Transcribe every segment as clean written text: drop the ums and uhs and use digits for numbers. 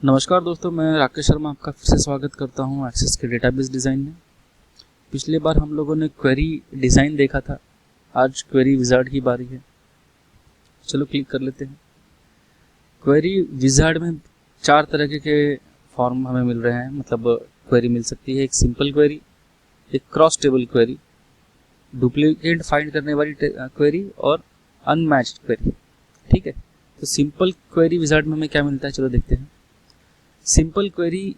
नमस्कार दोस्तों, मैं राकेश शर्मा आपका फिर से स्वागत करता हूं एक्सेस के डेटाबेस डिज़ाइन में। पिछले बार हम लोगों ने क्वेरी डिज़ाइन देखा था। आज क्वेरी विज़ार्ड की बारी है। चलो क्लिक कर लेते हैं। क्वेरी विज़ार्ड में 4 तरह के फॉर्म हमें मिल रहे हैं, मतलब क्वेरी मिल सकती है। एक सिंपल क्वेरी, एक cross table query, duplicate find करने वाली क्वेरी और अनमैच्ड क्वेरी। ठीक है, तो सिंपल क्वेरी विज़ार्ड में हमें क्या मिलता है, चलो देखते हैं। सिंपल क्वेरी,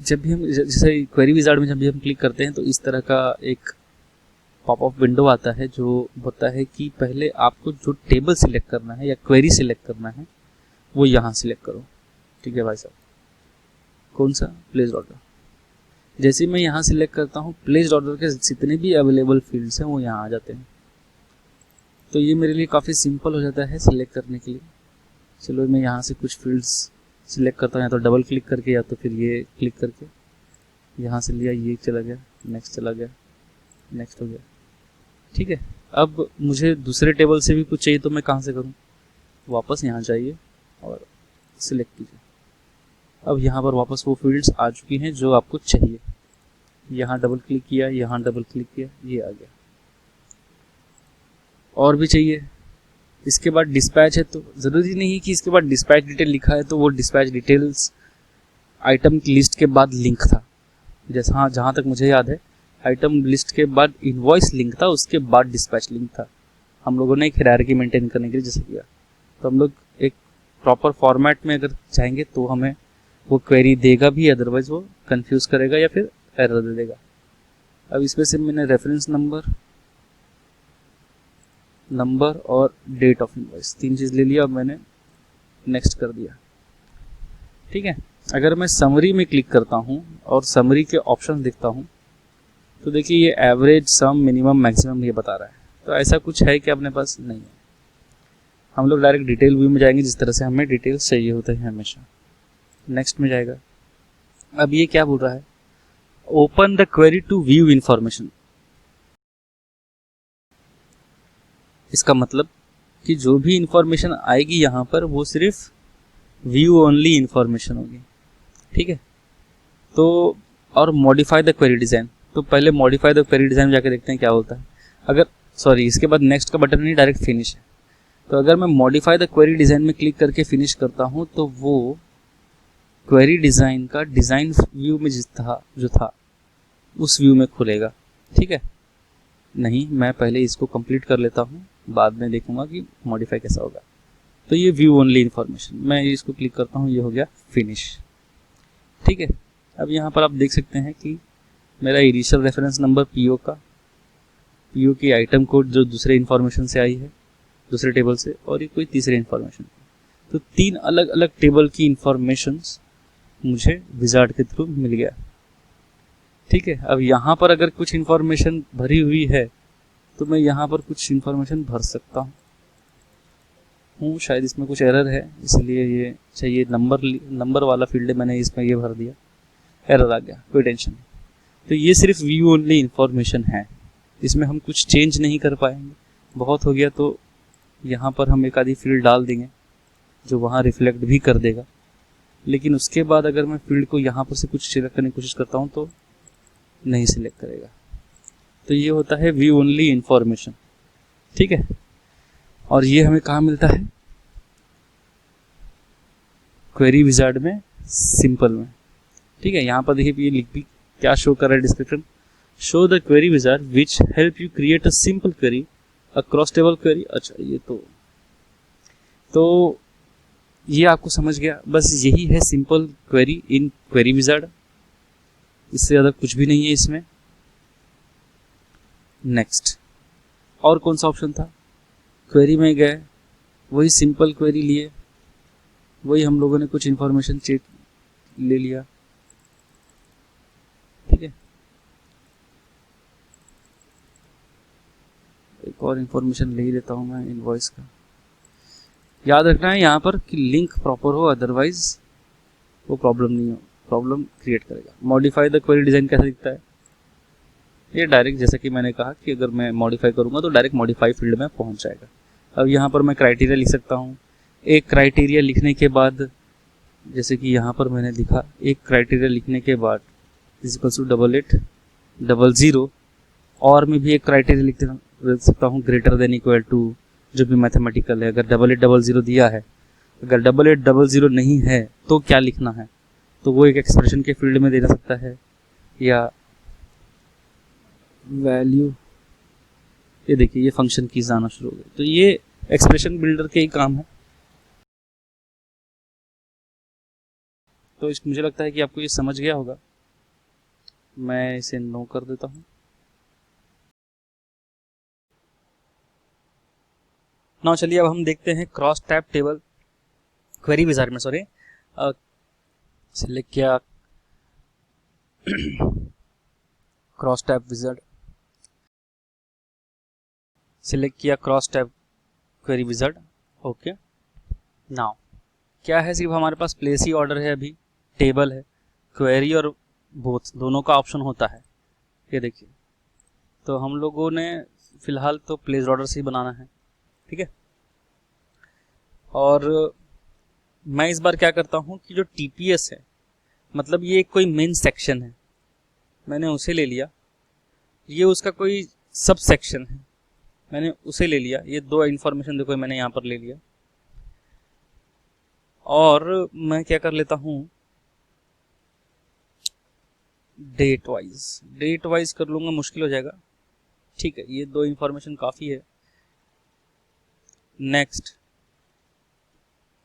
जब भी हम जैसे क्वेरी विज़ार्ड में जब भी हम क्लिक करते हैं तो इस तरह का एक पॉपअप विंडो आता है जो होता है कि पहले आपको जो टेबल सिलेक्ट करना है या क्वेरी सिलेक्ट करना है वो यहाँ सिलेक्ट करो। ठीक है भाई साहब, कौन सा? Placed order. जैसे मैं यहाँ सिलेक्ट करता हूँ, प्लेस्ड ऑर्डर के जितने भी अवेलेबल फील्ड्स हैं वो यहाँ आ जाते हैं। तो ये मेरे लिए काफ़ी सिंपल हो जाता है सिलेक्ट करने के लिए। चलो मैं यहाँ से कुछ फील्ड्स सिलेक्ट करता हूँ, या तो डबल क्लिक करके या तो फिर ये क्लिक करके। यहाँ से लिया, ये चला गया, नेक्स्ट चला गया, नेक्स्ट हो गया। ठीक है, अब मुझे दूसरे टेबल से भी कुछ चाहिए तो मैं कहाँ से करूँ? वापस यहाँ जाइए और सिलेक्ट कीजिए। अब यहाँ पर वापस वो फील्ड्स आ चुकी हैं जो आपको चाहिए। यहाँ डबल क्लिक किया, यहाँ डबल क्लिक किया, ये आ गया। और भी चाहिए। इसके बाद डिस्पैच है, तो ज़रूरी नहीं है कि इसके बाद डिस्पैच डिटेल लिखा है तो वो डिस्पैच डिटेल्स आइटम की लिस्ट के बाद लिंक था। जैसा हाँ, जहाँ तक मुझे याद है आइटम लिस्ट के बाद इनवॉइस लिंक था, उसके बाद डिस्पैच लिंक था। हम लोगों ने एक हायरार्की मेंटेन करने के लिए जैसे किया, तो हम लोग एक प्रॉपर फॉर्मेट में अगर चाहेंगे तो हमें वो क्वेरी देगा भी, अदरवाइज वो कंफ्यूज करेगा या फिर एरर दे देगा। अब इसमें से मैंने रेफरेंस नंबर और डेट ऑफ इनवॉइस 3 चीज़ ले लिया। अब मैंने नेक्स्ट कर दिया। ठीक है, अगर मैं समरी में क्लिक करता हूँ और समरी के ऑप्शन देखता हूँ तो देखिए ये एवरेज, सम, मिनिमम, मैक्सिमम ये बता रहा है। तो ऐसा कुछ है कि अपने पास नहीं है। हम लोग डायरेक्ट डिटेल व्यू में जाएंगे, जिस तरह से हमें डिटेल्स चाहिए होते हैं हमेशा। नेक्स्ट में जाएगा। अब ये क्या बोल रहा है? Open the query to view information. इसका मतलब कि जो भी इंफॉर्मेशन आएगी यहाँ पर वो सिर्फ व्यू ओनली इंफॉर्मेशन होगी। ठीक है, तो और मॉडिफाई द क्वेरी डिज़ाइन, तो पहले मॉडिफाई द क्वेरी डिज़ाइन जाके देखते हैं क्या होता है। अगर इसके बाद नेक्स्ट का बटन नहीं, डायरेक्ट फिनिश है। तो अगर मैं मॉडिफाई द क्वेरी डिज़ाइन में क्लिक करके फिनिश करता हूँ तो वो क्वेरी डिज़ाइन का डिज़ाइन व्यू में जो था उस व्यू में खुलेगा। ठीक है, नहीं, मैं पहले इसको कंप्लीट कर लेता हूँ, बाद में देखूंगा कि मॉडिफाई कैसा होगा। तो ये व्यू ओनली इन्फॉर्मेशन, मैं इसको क्लिक करता हूँ, ये हो गया फिनिश। ठीक है, अब यहाँ पर आप देख सकते हैं कि मेरा इनिशियल रेफरेंस नंबर पीओ की आइटम कोड जो दूसरे इन्फॉर्मेशन से आई है, दूसरे टेबल से, और ये कोई तीसरे इन्फॉर्मेशन। तो 3 अलग अलग टेबल की इन्फॉर्मेशंस मुझे विज़ार्ड के थ्रू मिल गया। ठीक है, अब यहाँ पर अगर कुछ इन्फॉर्मेशन भरी हुई है तो मैं यहाँ पर कुछ इन्फॉर्मेशन भर सकता हूँ। शायद इसमें कुछ एरर है, इसलिए ये चाहिए नंबर वाला फील्ड है, मैंने इसमें ये भर दिया, एरर आ गया, कोई टेंशन नहीं। तो ये सिर्फ व्यू ओनली इन्फॉर्मेशन है, इसमें हम कुछ चेंज नहीं कर पाएंगे। बहुत हो गया तो यहाँ पर हम एक आधी फील्ड डाल देंगे जो वहाँ रिफ्लेक्ट भी कर देगा, लेकिन उसके बाद अगर मैं फील्ड को यहाँ पर से कुछ सिलेक्ट करने की कोशिश करता हूँ तो नहीं सिलेक्ट करेगा। तो ये होता है व्यू ओनली इन्फॉर्मेशन। ठीक है, और ये हमें कहाँ मिलता है? क्वेरी विज़ार्ड में, सिंपल में। ठीक है, यहाँ पर देखिए ये लिख भी क्या शो कर रहा है description. Show the query wizard which help you create a simple query, a cross table query. अच्छा, ये तो ये आपको समझ गया। बस यही है simple query in query wizard, इससे ज़्यादा कुछ भी नहीं है इसमें। नेक्स्ट, और कौन सा ऑप्शन था? क्वेरी में गए, वही सिंपल क्वेरी लिए, वही हम लोगों ने कुछ इन्फॉर्मेशन चेक ले लिया। ठीक है, एक और इन्फॉर्मेशन ले ही लेता हूँ मैं इनवॉइस का। याद रखना है यहाँ पर कि लिंक प्रॉपर हो, अदरवाइज वो प्रॉब्लम क्रिएट करेगा। मॉडिफाई द क्वेरी डिज़ाइन कैसा दिखता है? ये डायरेक्ट, जैसा कि मैंने कहा कि अगर मैं मॉडिफाई करूँगा तो डायरेक्ट मॉडिफाई फील्ड में पहुँच जाएगा। अब यहाँ पर मैं क्राइटेरिया लिख सकता हूँ। एक क्राइटेरिया लिखने के बाद जैसे कि यहाँ पर मैंने लिखा एक क्राइटेरिया लिखने के बाद = 8800, और में भी एक क्राइटेरिया लिख सकता हूँ >= जो भी मैथमेटिकल है। अगर 8800 दिया है, अगर 8800 नहीं है तो क्या लिखना है, तो वो एक एक्सप्रेशन के फील्ड में दे सकता है, या वैल्यू, ये देखिए ये फंक्शन कीज आना शुरू हो गए। तो ये एक्सप्रेशन बिल्डर के ही काम है। तो मुझे लगता है कि आपको ये समझ गया होगा। मैं इसे नो कर देता हूँ। ना चलिए अब हम देखते हैं cross tab table query wizard में, सॉरी सिलेक्ट किया क्रॉस टैब विजार्ड, सिलेक्ट किया cross tab query wizard. Okay, now क्या है, सिर्फ हमारे पास प्लेस ही ऑर्डर है, अभी टेबल है, क्वेरी और बोथ दोनों का ऑप्शन होता है। ये देखिए, तो हम लोगों ने फिलहाल तो प्लेस ऑर्डर से ही बनाना है, ठीक है। और मैं इस बार क्या करता हूँ कि जो टीपीएस है, मतलब ये कोई मेन सेक्शन है, मैंने उसे ले लिया, ये उसका कोई सब सेक्शन है, मैंने उसे ले लिया। ये दो इन्फॉर्मेशन देखो मैंने यहाँ पर ले लिया, और मैं क्या कर लेता हूँ डेट वाइज कर लूँगा, मुश्किल हो जाएगा, ठीक है। ये दो इन्फॉर्मेशन काफ़ी है। नेक्स्ट,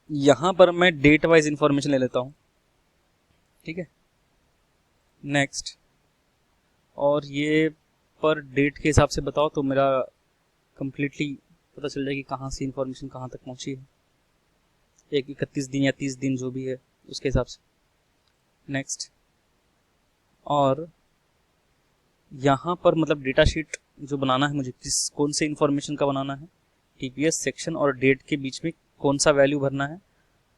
यहाँ पर मैं डेट वाइज इन्फॉर्मेशन ले लेता हूँ, ठीक है। नेक्स्ट, और ये पर डेट के हिसाब से बताओ तो मेरा कंप्लीटली पता चल जाएगी कहाँ से इन्फॉर्मेशन कहाँ तक पहुँची है, एक 31 दिन या 30 दिन जो भी है उसके हिसाब से। नेक्स्ट, और यहाँ पर मतलब डेटा शीट जो बनाना है मुझे, कौन से इन्फॉर्मेशन का बनाना है, टीपीएस सेक्शन और डेट के बीच में कौन सा वैल्यू भरना है,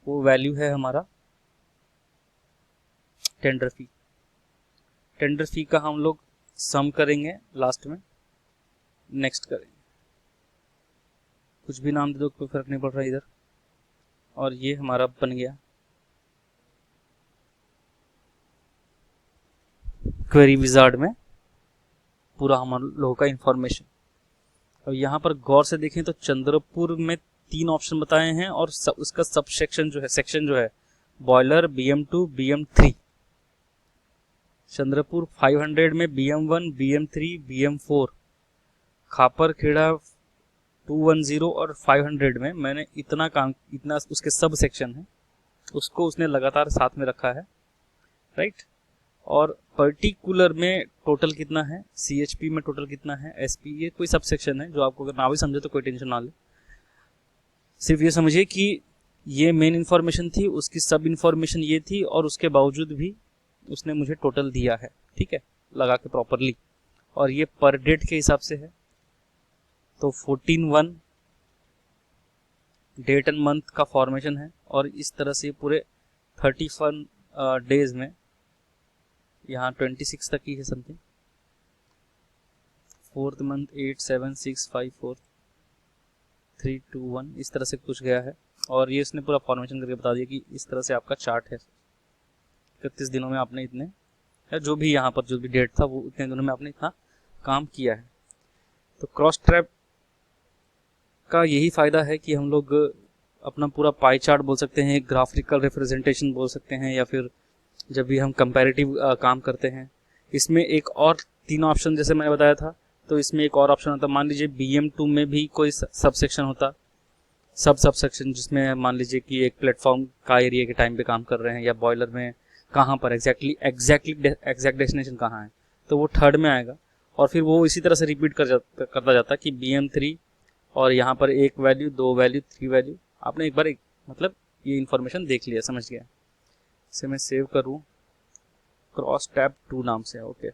वो वैल्यू है हमारा टेंडर फी। टेंडर फी का हम लोग सम करेंगे लास्ट में, नेक्स्ट करेंगे, कुछ भी नाम दे दो कोई फर्क नहीं पड़ रहा इधर। और ये हमारा बन गया क्वेरी विजार्ड में पूरा हम लोगों का इंफॉर्मेशन। और यहाँ पर गौर से देखें तो चंद्रपुर में 3 ऑप्शन बताए हैं, और उसका सब सेक्शन जो है बॉयलर, BM2, BM3। चंद्रपुर 500 में BM1, BM3, BM4, खापर खेड़ा 210 और 500 में मैंने इतना उसके सब सेक्शन है, उसको उसने लगातार साथ में रखा है, राइट। और पर्टिकुलर में टोटल कितना है, CHP में टोटल कितना है, SP, ये कोई सब सेक्शन है जो आपको अगर ना भी समझे तो कोई टेंशन ना ले, सिर्फ ये समझिए कि ये मेन इन्फॉर्मेशन थी, उसकी सब इन्फॉर्मेशन ये थी, और उसके बावजूद भी उसने मुझे टोटल दिया है, ठीक है, लगा के प्रॉपरली। और ये पर डेट के हिसाब से है, तो 14/1 डेट एंड मंथ का फॉर्मेशन है, और इस तरह से पूरे 31 डेज में, यहाँ 26 तक ही है समथिंग, 4th मंथ 8 7 6 5 4 3 2 1 इस तरह से कुछ गया है। और ये इसने पूरा फॉर्मेशन करके बता दिया कि इस तरह से आपका चार्ट है, 31 दिनों में आपने इतने, या जो भी यहाँ पर जो भी डेट था वो इतने दिनों में आपने इतना काम किया है। तो क्रॉस टैब का यही फ़ायदा है कि हम लोग अपना पूरा पाई चार्ट बोल सकते हैं, ग्राफिकल रिप्रेजेंटेशन बोल सकते हैं, या फिर जब भी हम कंपैरेटिव काम करते हैं, इसमें एक और 3 ऑप्शन जैसे मैंने बताया था, तो इसमें एक और ऑप्शन होता, मान लीजिए BM2 में भी कोई सब सेक्शन होता, सब सेक्शन जिसमें मान लीजिए कि एक प्लेटफॉर्म का एरिया के टाइम पे काम कर रहे हैं, या बॉयलर में कहाँ पर एग्जैक्ट डेस्टिनेशन कहाँ है, तो वो 3rd में आएगा। और फिर वो इसी तरह से रिपीट करता जाता कि BM3 और यहाँ पर 1 वैल्यू 2 वैल्यू 3 वैल्यू, आपने एक बार मतलब ये इन्फॉर्मेशन देख लिया, समझ गया। इसे मैं सेव करूँ क्रॉस टैब 2 नाम से, ओके।